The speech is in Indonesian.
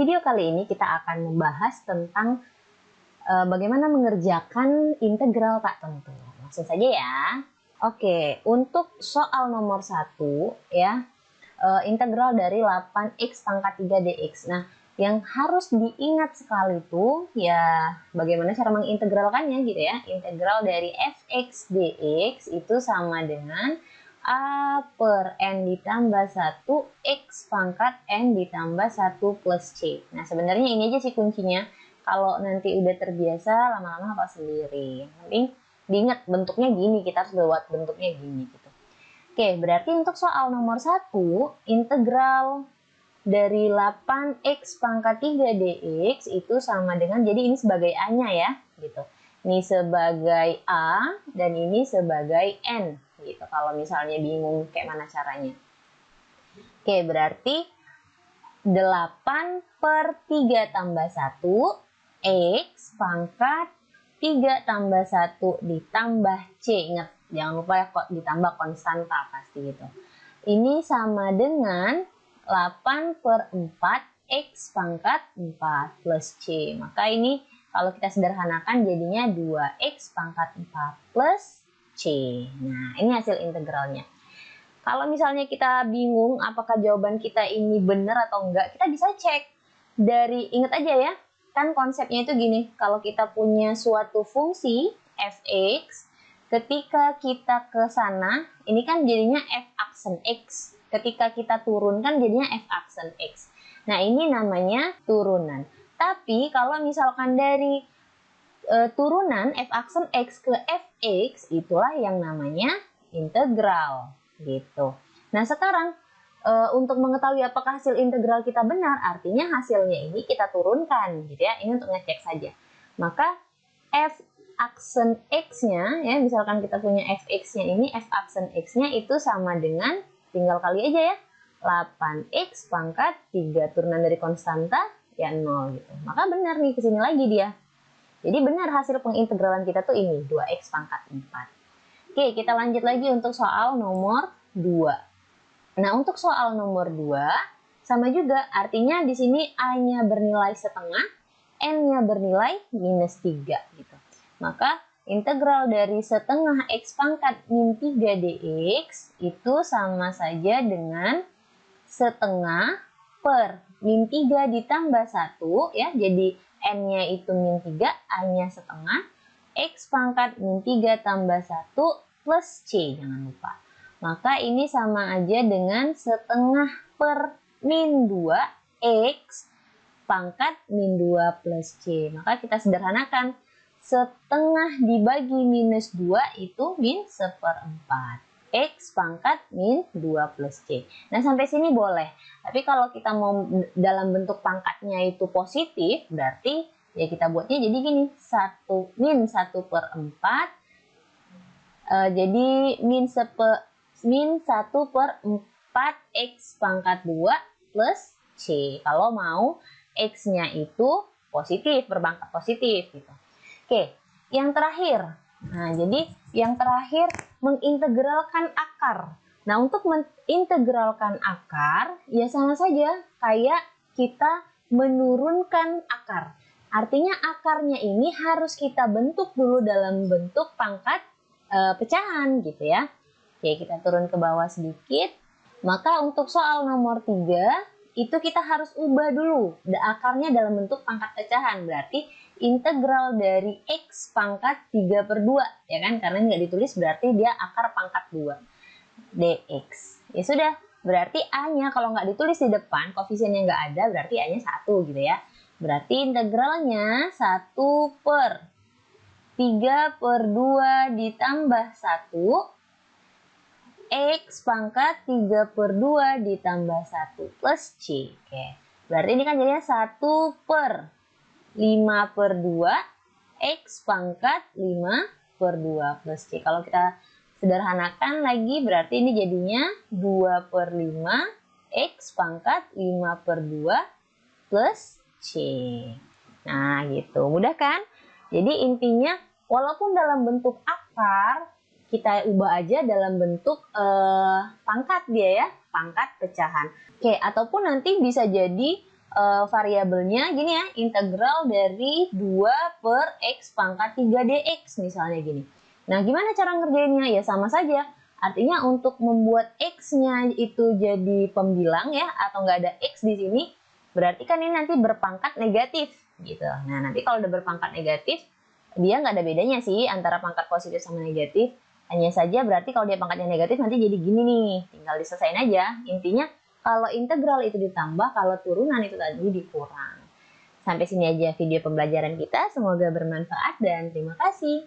video kali ini kita akan membahas tentang bagaimana mengerjakan integral tak tentu. Langsung saja ya. Oke, untuk soal nomor 1 ya, integral dari 8x pangkat 3 dx. Nah, yang harus diingat sekali itu ya bagaimana cara mengintegralkannya gitu ya. Integral dari fx dx itu sama dengan a per n ditambah 1 x pangkat n ditambah 1 plus c. Nah, sebenarnya ini aja sih kuncinya. Kalau nanti udah terbiasa, lama-lama hafal sendiri. Yang penting diingat bentuknya gini, kita harus buat bentuknya gini gitu. Oke, berarti untuk soal nomor 1, integral dari 8x pangkat 3 dx itu sama dengan, jadi ini sebagai a-nya ya, gitu. Ini sebagai a dan ini sebagai n, gitu. Kalau misalnya bingung kayak mana caranya. Oke, berarti 8 per 3 tambah 1 x pangkat 3 tambah 1 ditambah c. Ingat, jangan lupa ya kok ditambah konstanta pasti gitu. Ini sama dengan 8 per 4 x pangkat 4 plus c. Maka ini kalau kita sederhanakan jadinya 2x pangkat 4 plus c. Nah, ini hasil integralnya. Kalau misalnya kita bingung apakah jawaban kita ini benar atau enggak, kita bisa cek dari, ingat aja ya, kan konsepnya itu gini, kalau kita punya suatu fungsi fx, ketika kita ke sana, ini kan jadinya f aksen x. Ketika kita turunkan jadinya f aksen x. Nah, ini namanya turunan. Tapi kalau misalkan dari turunan f aksen x ke fx, itulah yang namanya integral gitu. Nah, sekarang untuk mengetahui apakah hasil integral kita benar, artinya hasilnya ini kita turunkan gitu ya. Ini untuk ngecek saja. Maka f aksen x-nya ya, misalkan kita punya fx-nya ini, f aksen x-nya itu sama dengan, tinggal kali aja ya, 8x pangkat 3 turunan dari konstanta ya 0 gitu. Maka benar nih, kesini lagi dia. Jadi benar hasil pengintegralan kita tuh ini 2x pangkat 4. Oke, kita lanjut lagi untuk soal nomor 2. Nah, untuk soal nomor 2 sama juga, artinya di sini a-nya bernilai setengah, n-nya bernilai minus 3 gitu. Maka integral dari setengah x pangkat min 3 dx itu sama saja dengan setengah per min 3 ditambah 1 ya. Jadi n-nya itu min 3, a-nya setengah, x pangkat min 3 tambah 1 plus c, jangan lupa. Maka ini sama aja dengan setengah per min 2 x pangkat min 2 plus c. Maka kita sederhanakan, setengah dibagi minus 2 itu min 1/4. X pangkat min 2 plus C. Nah, sampai sini boleh. Tapi kalau kita mau dalam bentuk pangkatnya itu positif, berarti ya kita buatnya jadi gini, min 1/4. Jadi min 1/4 X pangkat 2 plus C. Kalau mau X-nya itu positif, berpangkat positif gitu. Oke, yang terakhir. Nah, jadi yang terakhir mengintegralkan akar. Nah, untuk mengintegralkan akar, ya sama saja kayak kita menurunkan akar. Artinya akarnya ini harus kita bentuk dulu dalam bentuk pangkat pecahan gitu ya. Oke, kita turun ke bawah sedikit. Maka untuk soal nomor 3, itu kita harus ubah dulu akarnya dalam bentuk pangkat pecahan. Berarti integral dari x pangkat 3/2 ya kan, karena nggak ditulis berarti dia akar pangkat 2 dx. Ya sudah, berarti a-nya kalau nggak ditulis di depan, koefisiennya nggak ada, berarti a-nya 1 gitu ya. Berarti integralnya 1 per 3/2 ditambah 1 x pangkat 3/2 ditambah 1 plus c. Oke, berarti ini kan jadinya 1 per 5/2 x pangkat 5/2 plus c. Kalau kita sederhanakan lagi, berarti ini jadinya 2/5 x pangkat 5/2 plus c. Nah, gitu. Mudah kan? Jadi intinya, walaupun dalam bentuk akar, kita ubah aja dalam bentuk pangkat dia ya, pangkat pecahan. Oke, ataupun nanti bisa jadi variabelnya gini ya, integral dari 2 per X pangkat 3 dx misalnya gini. Nah, gimana cara ngerjainnya? Ya sama saja. Artinya untuk membuat X-nya itu jadi pembilang ya, atau nggak ada X di sini, berarti kan ini nanti berpangkat negatif gitu. Nah, nanti kalau udah berpangkat negatif, dia nggak ada bedanya sih antara pangkat positif sama negatif. Hanya saja berarti kalau dia pangkatnya negatif nanti jadi gini nih, tinggal diselesain aja. Intinya kalau integral itu ditambah, kalau turunan itu tadi dikurang. Sampai sini aja video pembelajaran kita, semoga bermanfaat dan terima kasih.